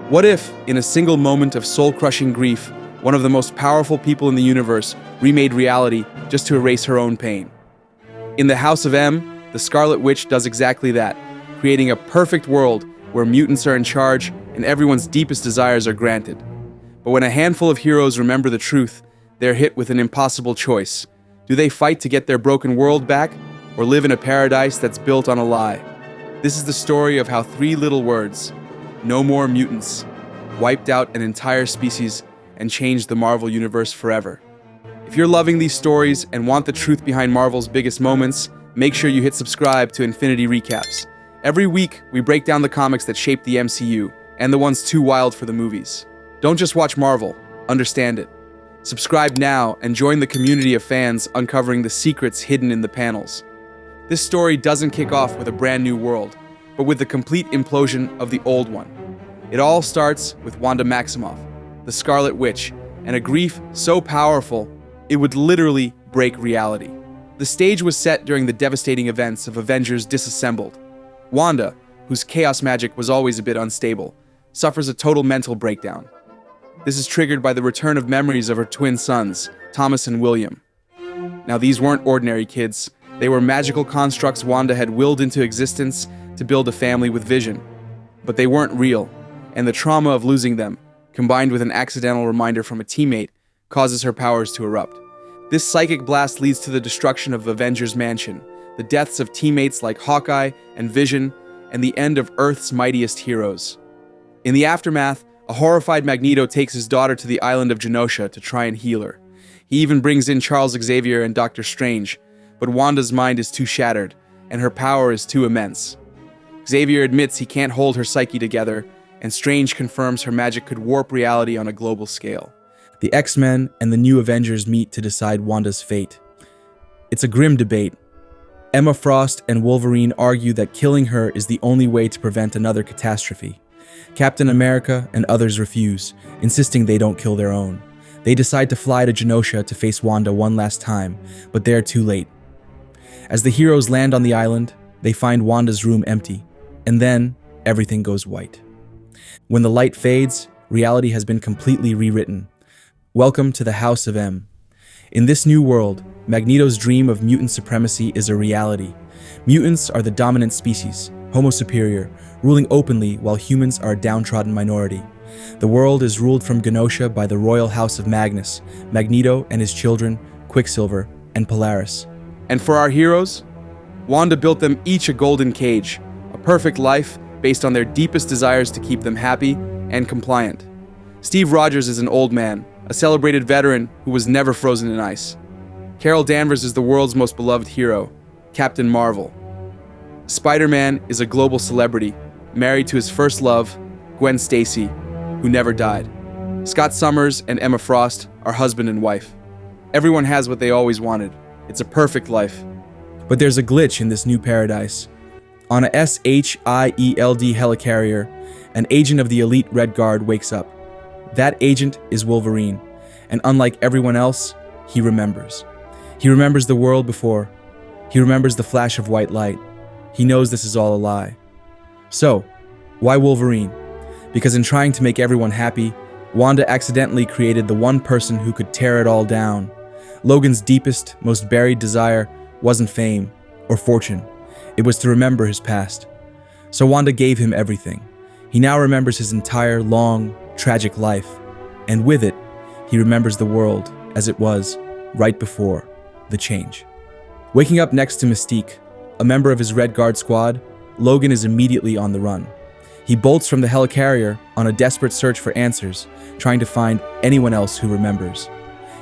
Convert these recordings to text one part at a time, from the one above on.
What if, in a single moment of soul-crushing grief, one of the most powerful people in the universe remade reality just to erase her own pain? In the House of M, the Scarlet Witch does exactly that, creating a perfect world where mutants are in charge and everyone's deepest desires are granted. But when a handful of heroes remember the truth, they're hit with an impossible choice. Do they fight to get their broken world back, or live in a paradise that's built on a lie? This is the story of how 3 little words, "No more mutants," wiped out an entire species and changed the Marvel Universe forever. If you're loving these stories and want the truth behind Marvel's biggest moments, make sure you hit subscribe to Infinity Recaps. Every week, we break down the comics that shaped the MCU, and the ones too wild for the movies. Don't just watch Marvel, understand it. Subscribe now and join the community of fans uncovering the secrets hidden in the panels. This story doesn't kick off with a brand new world, but with the complete implosion of the old one. It all starts with Wanda Maximoff, the Scarlet Witch, and a grief so powerful, it would literally break reality. The stage was set during the devastating events of Avengers Disassembled. Wanda, whose chaos magic was always a bit unstable, suffers a total mental breakdown. This is triggered by the return of memories of her twin sons, Thomas and William. Now, these weren't ordinary kids. They were magical constructs Wanda had willed into existence to build a family with vision. But they weren't real, and the trauma of losing them, combined with an accidental reminder from a teammate, causes her powers to erupt. This psychic blast leads to the destruction of Avengers Mansion, the deaths of teammates like Hawkeye and Vision, and the end of Earth's mightiest heroes. In the aftermath, a horrified Magneto takes his daughter to the island of Genosha to try and heal her. He even brings in Charles Xavier and Doctor Strange, but Wanda's mind is too shattered, and her power is too immense. Xavier admits he can't hold her psyche together, and Strange confirms her magic could warp reality on a global scale. The X-Men and the new Avengers meet to decide Wanda's fate. It's a grim debate. Emma Frost and Wolverine argue that killing her is the only way to prevent another catastrophe. Captain America and others refuse, insisting they don't kill their own. They decide to fly to Genosha to face Wanda one last time, but they're too late. As the heroes land on the island, they find Wanda's room empty, and then everything goes white. When the light fades, reality has been completely rewritten. Welcome to the House of M. In this new world, Magneto's dream of mutant supremacy is a reality. Mutants are the dominant species, Homo superior, ruling openly while humans are a downtrodden minority. The world is ruled from Genosha by the royal house of Magnus, Magneto and his children, Quicksilver and Polaris. And for our heroes, Wanda built them each a golden cage, a perfect life based on their deepest desires to keep them happy and compliant. Steve Rogers is an old man, a celebrated veteran who was never frozen in ice. Carol Danvers is the world's most beloved hero, Captain Marvel. Spider-Man is a global celebrity, married to his first love, Gwen Stacy, who never died. Scott Summers and Emma Frost are husband and wife. Everyone has what they always wanted. It's a perfect life. But there's a glitch in this new paradise. On a SHIELD helicarrier, an agent of the elite Red Guard wakes up. That agent is Wolverine, and unlike everyone else, he remembers. He remembers the world before. He remembers the flash of white light. He knows this is all a lie. So, why Wolverine? Because in trying to make everyone happy, Wanda accidentally created the one person who could tear it all down. Logan's deepest, most buried desire wasn't fame or fortune. It was to remember his past. So Wanda gave him everything. He now remembers his entire, long, tragic life. And with it, he remembers the world as it was right before the change. Waking up next to Mystique, a member of his Red Guard squad, Logan is immediately on the run. He bolts from the helicarrier on a desperate search for answers, trying to find anyone else who remembers.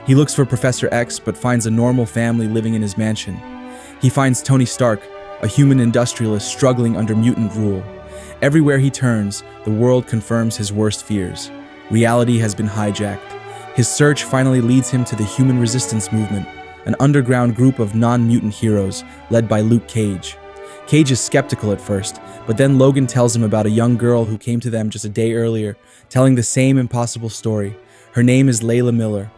He looks for Professor X, but finds a normal family living in his mansion. He finds Tony Stark, a human industrialist struggling under mutant rule. Everywhere he turns, the world confirms his worst fears. Reality has been hijacked. His search finally leads him to the Human Resistance Movement, an underground group of non-mutant heroes led by Luke Cage. Cage is skeptical at first, but then Logan tells him about a young girl who came to them just a day earlier, telling the same impossible story. Her name is Layla Miller.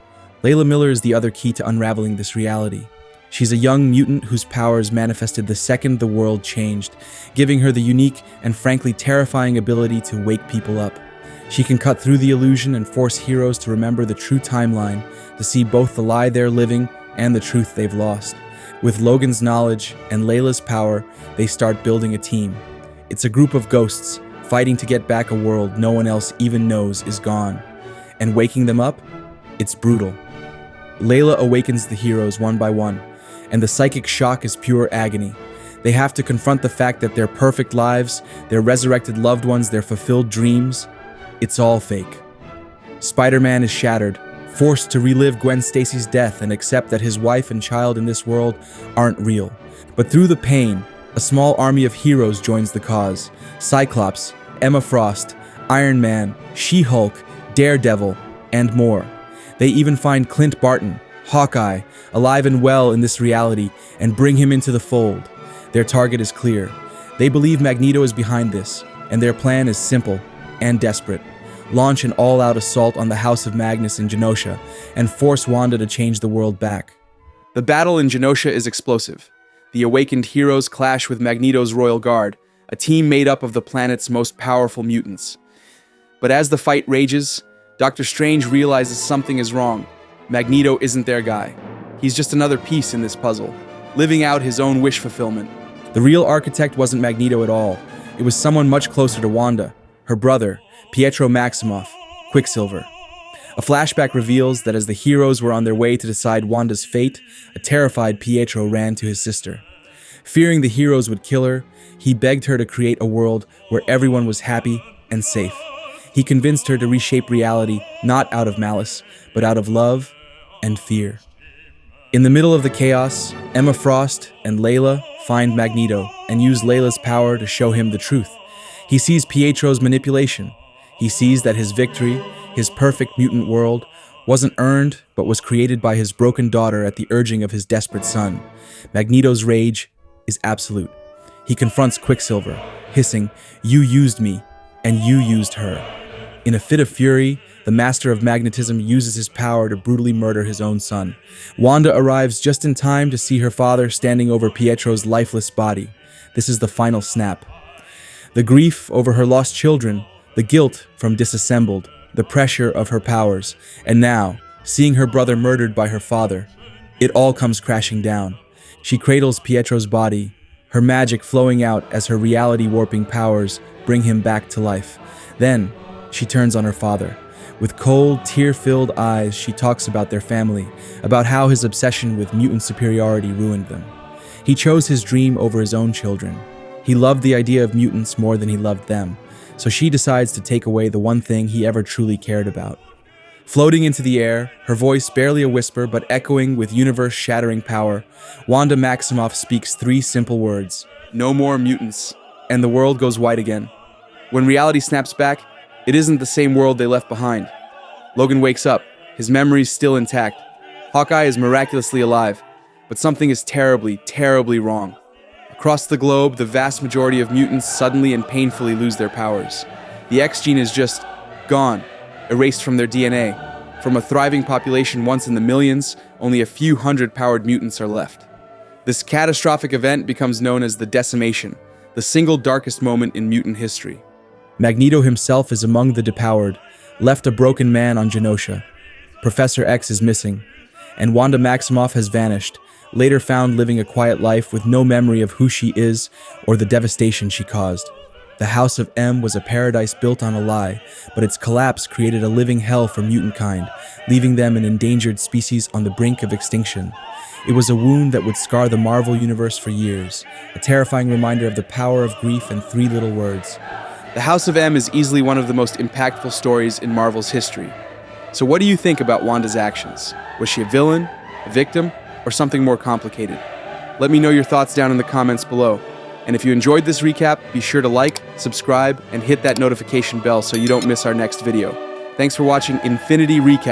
Layla Miller is the other key to unraveling this reality. She's a young mutant whose powers manifested the second the world changed, giving her the unique and frankly terrifying ability to wake people up. She can cut through the illusion and force heroes to remember the true timeline, to see both the lie they're living and the truth they've lost. With Logan's knowledge and Layla's power, they start building a team. It's a group of ghosts fighting to get back a world no one else even knows is gone. And waking them up? It's brutal. Layla awakens the heroes one by one, and the psychic shock is pure agony. They have to confront the fact that their perfect lives, their resurrected loved ones, their fulfilled dreams, it's all fake. Spider-Man is shattered, forced to relive Gwen Stacy's death and accept that his wife and child in this world aren't real. But through the pain, a small army of heroes joins the cause. Cyclops, Emma Frost, Iron Man, She-Hulk, Daredevil, and more. They even find Clint Barton, Hawkeye, alive and well in this reality and bring him into the fold. Their target is clear. They believe Magneto is behind this, and their plan is simple and desperate. Launch an all-out assault on the House of Magnus in Genosha and force Wanda to change the world back. The battle in Genosha is explosive. The awakened heroes clash with Magneto's Royal Guard, a team made up of the planet's most powerful mutants. But as the fight rages, Dr. Strange realizes something is wrong. Magneto isn't their guy. He's just another piece in this puzzle, living out his own wish fulfillment. The real architect wasn't Magneto at all. It was someone much closer to Wanda, her brother, Pietro Maximoff, Quicksilver. A flashback reveals that as the heroes were on their way to decide Wanda's fate, a terrified Pietro ran to his sister. Fearing the heroes would kill her, he begged her to create a world where everyone was happy and safe. He convinced her to reshape reality not out of malice, but out of love and fear. In the middle of the chaos, Emma Frost and Layla find Magneto and use Layla's power to show him the truth. He sees Pietro's manipulation. He sees that his victory, his perfect mutant world, wasn't earned but was created by his broken daughter at the urging of his desperate son. Magneto's rage is absolute. He confronts Quicksilver, hissing, "You used me, and you used her." In a fit of fury, the master of magnetism uses his power to brutally murder his own son. Wanda arrives just in time to see her father standing over Pietro's lifeless body. This is the final snap. The grief over her lost children, the guilt from disassembled, the pressure of her powers, and now, seeing her brother murdered by her father, it all comes crashing down. She cradles Pietro's body, her magic flowing out as her reality-warping powers bring him back to life. Then, she turns on her father. With cold, tear-filled eyes, she talks about their family, about how his obsession with mutant superiority ruined them. He chose his dream over his own children. He loved the idea of mutants more than he loved them, so she decides to take away the one thing he ever truly cared about. Floating into the air, her voice barely a whisper but echoing with universe-shattering power, Wanda Maximoff speaks 3 simple words: "No more mutants," and the world goes white again. When reality snaps back, it isn't the same world they left behind. Logan wakes up, his memories still intact. Hawkeye is miraculously alive, but something is terribly, terribly wrong. Across the globe, the vast majority of mutants suddenly and painfully lose their powers. The X gene is just gone, erased from their DNA. From a thriving population once in the millions, only a few hundred powered mutants are left. This catastrophic event becomes known as the Decimation, the single darkest moment in mutant history. Magneto himself is among the depowered, left a broken man on Genosha. Professor X is missing, and Wanda Maximoff has vanished, later found living a quiet life with no memory of who she is or the devastation she caused. The House of M was a paradise built on a lie, but its collapse created a living hell for mutantkind, leaving them an endangered species on the brink of extinction. It was a wound that would scar the Marvel Universe for years, a terrifying reminder of the power of grief and 3 little words. The House of M is easily one of the most impactful stories in Marvel's history. So what do you think about Wanda's actions? Was she a villain, a victim, or something more complicated? Let me know your thoughts down in the comments below. And if you enjoyed this recap, be sure to like, subscribe, and hit that notification bell so you don't miss our next video. Thanks for watching Infinity Recap.